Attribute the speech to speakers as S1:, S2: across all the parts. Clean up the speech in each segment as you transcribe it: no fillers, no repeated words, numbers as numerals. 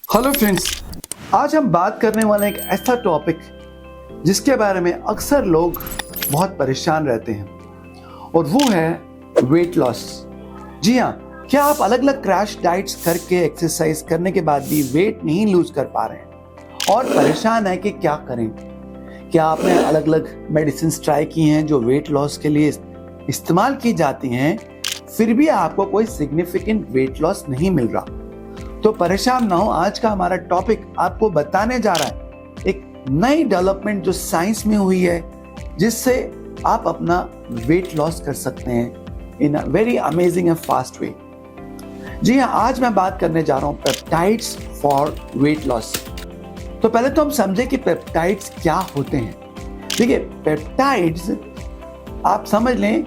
S1: Hello friends, आज हम बात करने वाले एक ऐसा टॉपिक जिसके बारे में अक्सर लोग बहुत परेशान रहते हैं और वो है वेट लॉस। जी हाँ, क्या आप अलग अलग क्रैश डाइट्स करके एक्सरसाइज करने के बाद भी वेट नहीं लूज कर पा रहे हैं और परेशान है कि क्या करें? क्या आपने अलग अलग मेडिसिन ट्राई की हैं जो वेट लॉस के लिए इस्तेमाल की जाती हैं, फिर भी आपको कोई सिग्निफिकेंट वेट लॉस नहीं मिल रहा? तो परेशान ना हो, आज का हमारा टॉपिक आपको बताने जा रहा है एक नई डेवलपमेंट जो साइंस में हुई है, जिससे आप अपना वेट लॉस कर सकते हैं in a very amazing and fast way. जी हाँ, आज मैं बात करने जा रहा हूँ पेप्टाइड्स फॉर वेट लॉस। तो पहले तो हम समझे कि पेप्टाइड्स क्या होते हैं। देखिए, पेप्टाइड्स आप समझ लें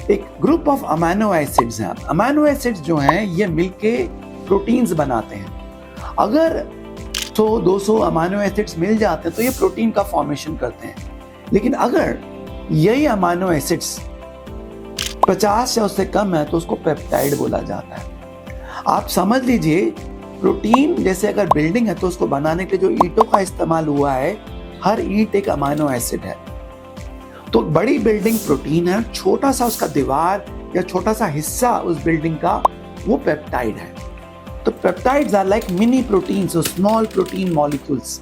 S1: एक ग्रुप ऑफ अमीनो एसिड्स हैं। अमीनो एसिड्स जो हैं ये मिलके प्रोटीन्स बनाते हैं। अगर 100-200 अमीनो एसिड्स मिल जाते हैं तो ये प्रोटीन का फॉर्मेशन करते हैं। लेकिन अगर यही अमीनो एसिड्स 50 या उससे कम है तो उसको पेप्टाइड बोला जाता है। आप समझ लीजिए, प्रोटीन जैसे अगर बिल्डिंग है तो उसको बनाने के लिए जो ईंटों का इस्तेमाल हुआ है, हर ईंट एक अमीनो एसिड है। तो बड़ी बिल्डिंग प्रोटीन है, छोटा सा उसका दीवार या छोटा सा हिस्सा उस बिल्डिंग का वो पेप्टाइड है। तो peptides are like mini proteins और स्मॉल प्रोटीन मॉलिक्यूल्स।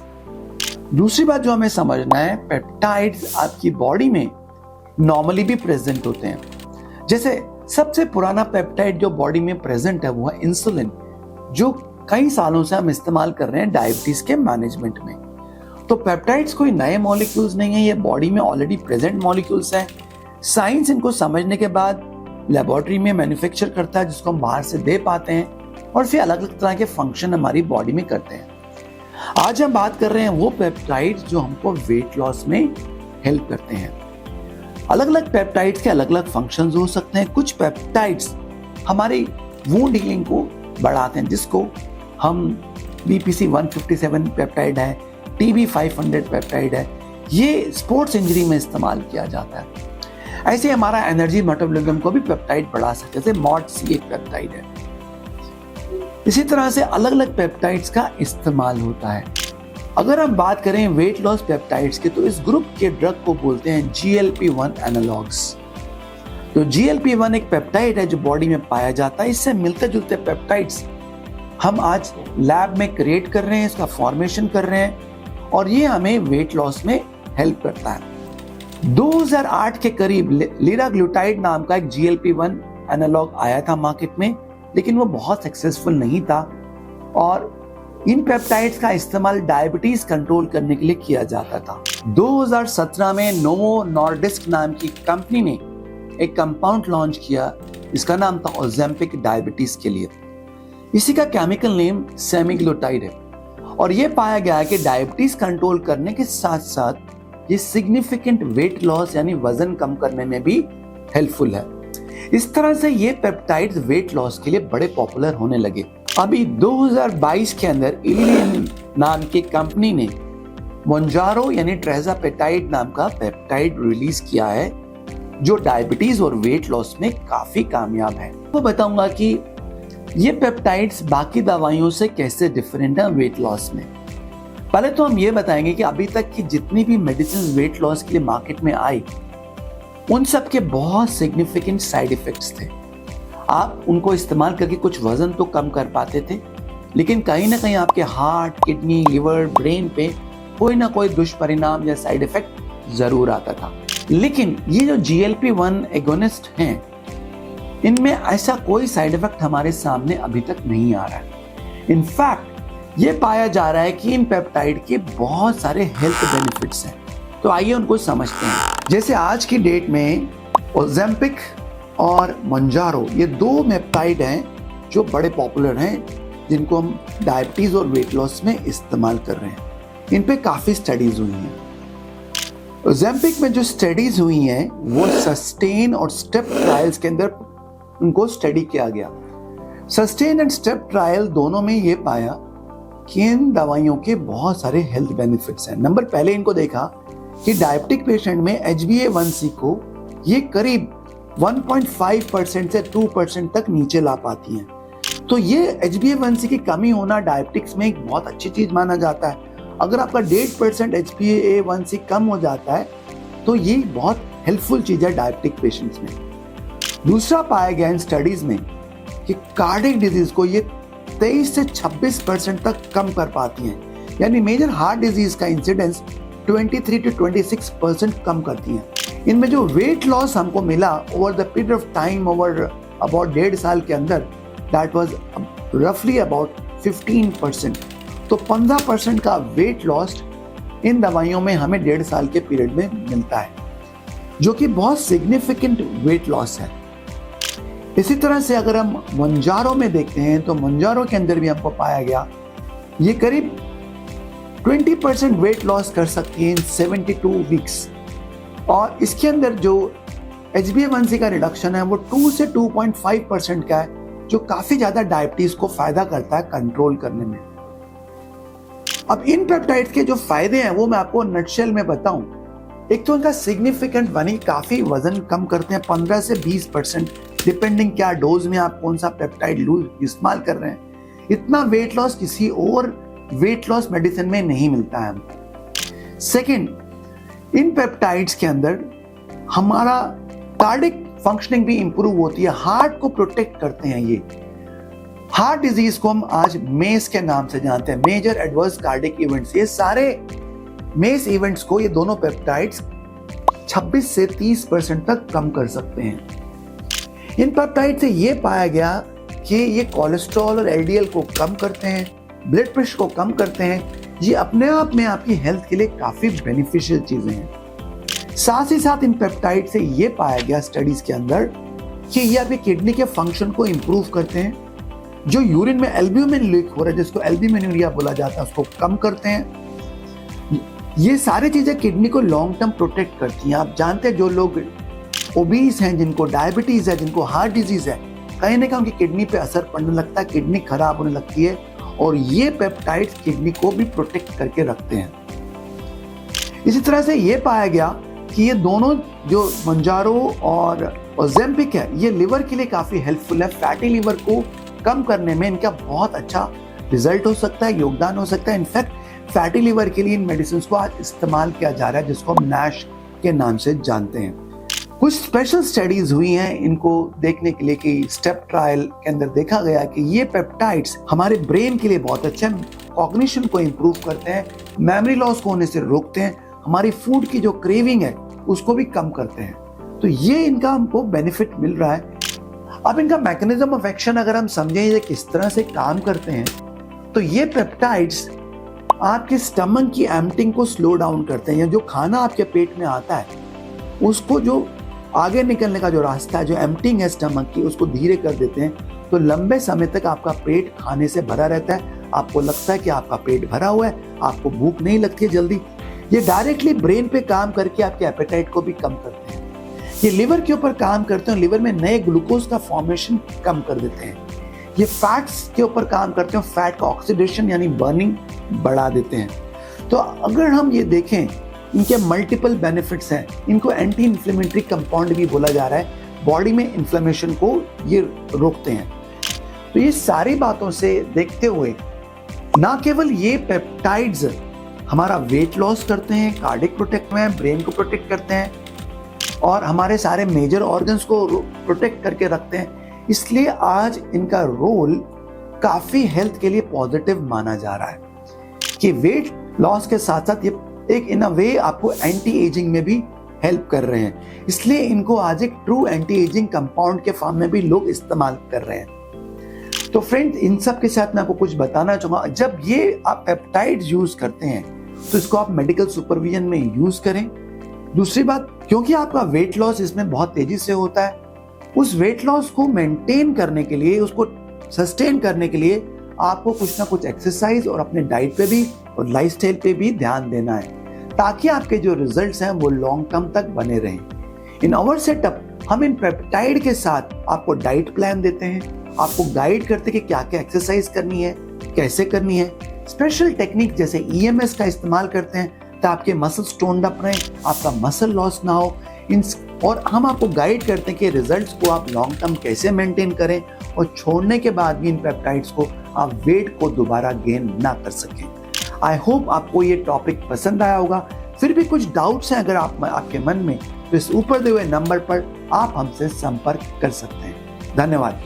S1: दूसरी बात जो हमें समझना है, पेप्टाइड्स आपकी बॉडी में नॉर्मली भी प्रेजेंट होते हैं। जैसे सबसे पुराना पेप्टाइड जो बॉडी में प्रेजेंट है वो है इंसुलिन, जो कई सालों से हम इस्तेमाल कर रहे हैं डायबिटीज के मैनेजमेंट में। तो पेप्टाइड्स कोई नए मॉलिक्यूल्स नहीं है, ये बॉडी में ऑलरेडी प्रेजेंट मॉलिक्यूल्स हैं। साइंस इनको समझने के बाद लेबोरेटरी में मैन्युफैक्चर करता है, जिसको हम बाहर से दे पाते हैं और फिर अलग अलग तरह के फंक्शन हमारी बॉडी में करते हैं। आज हम बात कर रहे हैं वो पेप्टाइड्स जो हमको वेट लॉस में हेल्प करते हैं। अलग अलग पेप्टाइड्स के अलग अलग फंक्शंस हो सकते हैं। कुछ पेप्टाइड्स हमारी वुंड हीलिंग को बढ़ाते हैं, जिसको हम BPC 157 पेप्टाइड है, TB 500 पेप्टाइड है, ये स्पोर्ट्स इंजरी में इस्तेमाल किया जाता है। ऐसे हमारा एनर्जी मेटाबॉलिज्म को भी पेप्टाइड बढ़ा सकते हैं, जैसे MODC एक पेप्टाइड है। इसी तरह से अलग अलग पेप्टाइड्स का इस्तेमाल होता है। अगर हम बात करें वेट लॉस पेप्टाइड्स की, तो इस ग्रुप के ड्रग को बोलते हैं GLP-1 एनालॉग्स। तो GLP-1 एक पेप्टाइड है जो बॉडी में पाया जाता है। इससे मिलते जुलते पेप्टाइड्स हम आज लैब में क्रिएट कर रहे हैं, इसका फॉर्मेशन कर रहे हैं और ये हमें वेट लॉस में हेल्प करता है। 2008 के करीब लिराग्लुटाइड नाम का एक GLP-1 एनालॉग आया था मार्केट में, लेकिन वो बहुत सक्सेसफुल नहीं था और इन पेप्टाइड्स का इस्तेमाल डायबिटीज कंट्रोल करने के लिए किया जाता था। 2017 में नोवो नॉर्डिस्क नाम की कंपनी ने एक कंपाउंड लॉन्च किया, इसका नाम था ओज़ेम्पिक डायबिटीज के लिए। इसी का केमिकल नेम सेमीग्लुटाइड है और ये पाया गया है कि डायबिटीज कंट्रोल करने के साथ साथ ये सिग्निफिकेंट वेट लॉस यानी वजन कम करने में भी हेल्पफुल है। इस तरह से ये पेप्टाइड्स वेट लॉस के लिए बड़े पॉपुलर होने लगे। अभी 2022 के अंदर इलियन नाम की कंपनी ने मोंजारो यानी ट्रेज़ापेटाइड नाम का पेप्टाइड रिलीज किया है, जो डायबिटीज और वेट लॉस में काफी कामयाब है। वो बताऊंगा कि ये पेप्टाइड्स बाकी दवाइयों से कैसे डिफरेंट है वेट लॉस में। पहले तो हम ये बताएंगे कि अभी तक की जितनी भी मेडिसिन वेट लॉस के लिए मार्केट में आई, उन सब के बहुत सिग्निफिकेंट साइड इफेक्ट्स थे। आप उनको इस्तेमाल करके कुछ वजन तो कम कर पाते थे, लेकिन कहीं ना कहीं आपके हार्ट, किडनी, लिवर, ब्रेन पे कोई ना कोई दुष्परिणाम या साइड इफेक्ट जरूर आता था। लेकिन ये जो GLP-1 एगोनिस्ट हैं, इनमें ऐसा कोई साइड इफेक्ट हमारे सामने अभी तक नहीं आ रहा है। इनफैक्ट ये पाया जा रहा है कि इन पेप्टाइड के बहुत सारे हेल्थ बेनिफिट्स हैं। तो आइए उनको समझते हैं। जैसे आज की डेट में ओज़ेम्पिक और मोंजारो ये दो पेप्टाइड हैं जो बड़े पॉपुलर हैं, जिनको हम डायबिटीज और वेट लॉस में इस्तेमाल कर रहे हैं। इन पे काफी स्टडीज हुई हैं। ओज़ेम्पिक में जो स्टडीज हुई हैं वो सस्टेन और स्टेप ट्रायल्स के अंदर उनको स्टडी किया गया। सस्टेन एंड स्टेप ट्रायल दोनों में ये पाया कि इन दवाइयों के बहुत सारे हेल्थ बेनिफिट्स हैं। नंबर पहले इनको देखा कि डायबिटिक पेशेंट में HbA1c को ये करीब 1.5% से 2% तक नीचे ला पाती हैं। तो ये HbA1c की कमी होना डायबिटिक्स में एक बहुत अच्छी चीज माना जाता है। अगर आपका 1.5% HbA1c कम हो जाता है तो ये बहुत हेल्पफुल चीज है डायबिटिक पेशेंट्स में। दूसरा पाया गया इन स्टडीज में कि कार्डियक डिजीज को ये 23 से 26% तक कम कर पाती हैं, यानी मेजर हार्ट डिजीज का इंसिडेंस 23 to 26% कम करती हैं। इनमें जो वेट लॉस हमको मिला over the period of time, over about 1.5 साल के अंदर, दैट वाज रफली अबाउट 15%। तो 15% का वेट लॉस इन दवाइयों में हमें 1.5 साल के पीरियड में मिलता है, जो कि बहुत सिग्निफिकेंट वेट लॉस है। इसी तरह से अगर हम मंजारो में देखते हैं तो मंजारो के अंदर भी हमको पाया गया ये करीब 20% वेट लॉस कर सकती है इन 72 वीक्स। और इसके अंदर जो HbA1c का रिडक्शन है वो 2 से 2.5% का है, जो काफी ज्यादा डायबिटीज को फायदा करता है कंट्रोल करने में। अब इन पेप्टाइड्स के जो फायदे हैं वो मैं आपको नटशेल में बताऊं। एक तो इनका सिग्निफिकेंट बनी काफी वजन कम करते हैं 15 से 20%, डिपेंडिंग क्या डोज में आप कौन सा पेप्टाइड इस्तेमाल कर रहे हैं। इतना वेट लॉस किसी और वेट लॉस मेडिसिन में नहीं मिलता है हमको। सेकेंड, इन पेप्टाइड्स के अंदर हमारा कार्डिक फंक्शनिंग भी इंप्रूव होती है, हार्ट को प्रोटेक्ट करते हैं। ये हार्ट डिजीज को हम आज मेस के नाम से जानते हैं, मेजर एडवर्स कार्डिक इवेंट्स। ये सारे मेस इवेंट्स को ये दोनों पेप्टाइड्स 26 से 30% तक कम कर सकते हैं। इन पेप्टाइड से ये पाया गया कि ये कोलेस्ट्रॉल और LDL को कम करते हैं, ब्लड प्रेशर को कम करते हैं। ये अपने आप में आपकी हेल्थ के लिए काफी बेनिफिशियल चीजें हैं। साथ ही साथ इन पेप्टाइड से ये पाया गया स्टडीज के अंदर कि ये आपके किडनी के फंक्शन को इंप्रूव करते हैं, जो यूरिन में एल्ब्यूमिन लीक हो रहा है जिसको एल्ब्यूमिनुरिया बोला जाता है उसको कम करते हैं। ये सारी चीजें किडनी को लॉन्ग टर्म प्रोटेक्ट करती हैं। आप जानते हैं जो लोग ओबीस हैं, जिनको डायबिटीज है, जिनको हार्ट डिजीज है, कहीं ना कहीं उनकी किडनी पे असर पड़ने लगता है, किडनी खराब होने लगती है, और ये पेप्टाइड्स किडनी को भी प्रोटेक्ट करके रखते हैं। इसी तरह से ये पाया गया कि ये दोनों जो मंजारो और ओज़ेम्पिक है ये लिवर के लिए काफी हेल्पफुल है। फैटी लिवर को कम करने में इनका बहुत अच्छा रिजल्ट हो सकता है, योगदान हो सकता है। इनफैक्ट फैटी लिवर के लिए इन मेडिसिन को आज इस्तेमाल किया जा रहा है, जिसको हम नैश के नाम से जानते हैं। कुछ स्पेशल स्टडीज हुई हैं इनको देखने के लिए कि स्टेप ट्रायल के अंदर देखा गया कि ये पेप्टाइड्स हमारे ब्रेन के लिए बहुत अच्छे हैं, कॉग्निशन को इम्प्रूव करते हैं, मेमोरी लॉस को होने से रोकते हैं, हमारी फूड की जो क्रेविंग है उसको भी कम करते हैं। तो ये इनका हमको बेनिफिट मिल रहा है। अब इनका मैकेनिज्म ऑफ एक्शन अगर हम समझें ये किस तरह से काम करते हैं, तो ये पेप्टाइड्स आपके स्टमक की एम्प्टिंग को स्लो डाउन करते हैं, या जो खाना आपके पेट में आता है उसको जो आगे निकलने का जो रास्ता है, जो एम्प्टिंग है स्टमक की, उसको धीरे कर देते हैं। तो लंबे समय तक आपका पेट खाने से भरा रहता है, आपको लगता है कि आपका पेट भरा हुआ है, आपको भूख नहीं लगती है जल्दी। ये डायरेक्टली ब्रेन पे काम करके आपके एपेटाइट को भी कम करते हैं। ये लिवर के ऊपर काम करते हैं, लिवर में नए ग्लूकोज का फॉर्मेशन कम कर देते हैं। ये फैट्स के ऊपर काम करते हैं, फैट का ऑक्सीडेशन यानी बर्निंग बढ़ा देते हैं। तो अगर हम ये देखें इनके मल्टीपल बेनिफिट्स हैं। इनको एंटी इन्फ्लेमेटरी कंपाउंड भी बोला जा रहा है, बॉडी में इन्फ्लेमेशन को ये रोकते हैं। तो ये सारी बातों से देखते हुए ना केवल ये पेप्टाइड्स हमारा वेट लॉस करते हैं, कार्डिक प्रोटेक्ट में ब्रेन को प्रोटेक्ट करते हैं और हमारे सारे मेजर ऑर्गन्स को प्रोटेक्ट करके रखते हैं, इसलिए आज इनका रोल काफी हेल्थ के लिए पॉजिटिव माना जा रहा है कि वेट लॉस के साथ साथ ये एक इन अ वे आपको एंटी एजिंग में भी हेल्प कर रहे हैं। इसलिए इनको आज एक ट्रू एंटी एजिंग कंपाउंड के फॉर्म में भी लोग इस्तेमाल कर रहे हैं। तो फ्रेंड्स, इन सब के साथ मैं आपको कुछ बताना चाहूंगा। जब ये आप पेप्टाइड्स यूज करते हैं तो इसको आप मेडिकल सुपरविजन में यूज करें। दूसरी बात, क्योंकि आपका वेट लॉस इसमें बहुत तेजी से होता है, उस वेट लॉस को मेंटेन करने के लिए, उसको सस्टेन करने के लिए आपको कुछ ना कुछ एक्सरसाइज और अपने डाइट पे भी और लाइफस्टाइल पे भी ध्यान देना है, ताकि आपके जो रिजल्ट्स हैं वो लॉन्ग टर्म तक बने रहें। इन आवर सेटअप हम इन पेप्टाइड के साथ आपको डाइट प्लान देते हैं, आपको गाइड करते हैं कि क्या क्या एक्सरसाइज करनी है, कैसे करनी है। स्पेशल टेक्निक जैसे EMS का इस्तेमाल करते हैं ताकि आपके मसल स्टोन्ड अप रहे, आपका मसल लॉस ना हो। इन और हम आपको गाइड करते हैं कि रिजल्ट्स को आप लॉन्ग टर्म कैसे मेंटेन करें और छोड़ने के बाद भी इन पेप्टाइड्स को आप वेट को दोबारा गेन ना कर सकें। आई होप आपको ये टॉपिक पसंद आया होगा। फिर भी कुछ डाउट्स हैं अगर आपके मन में, तो इस ऊपर दिए हुए नंबर पर आप हमसे संपर्क कर सकते हैं। धन्यवाद।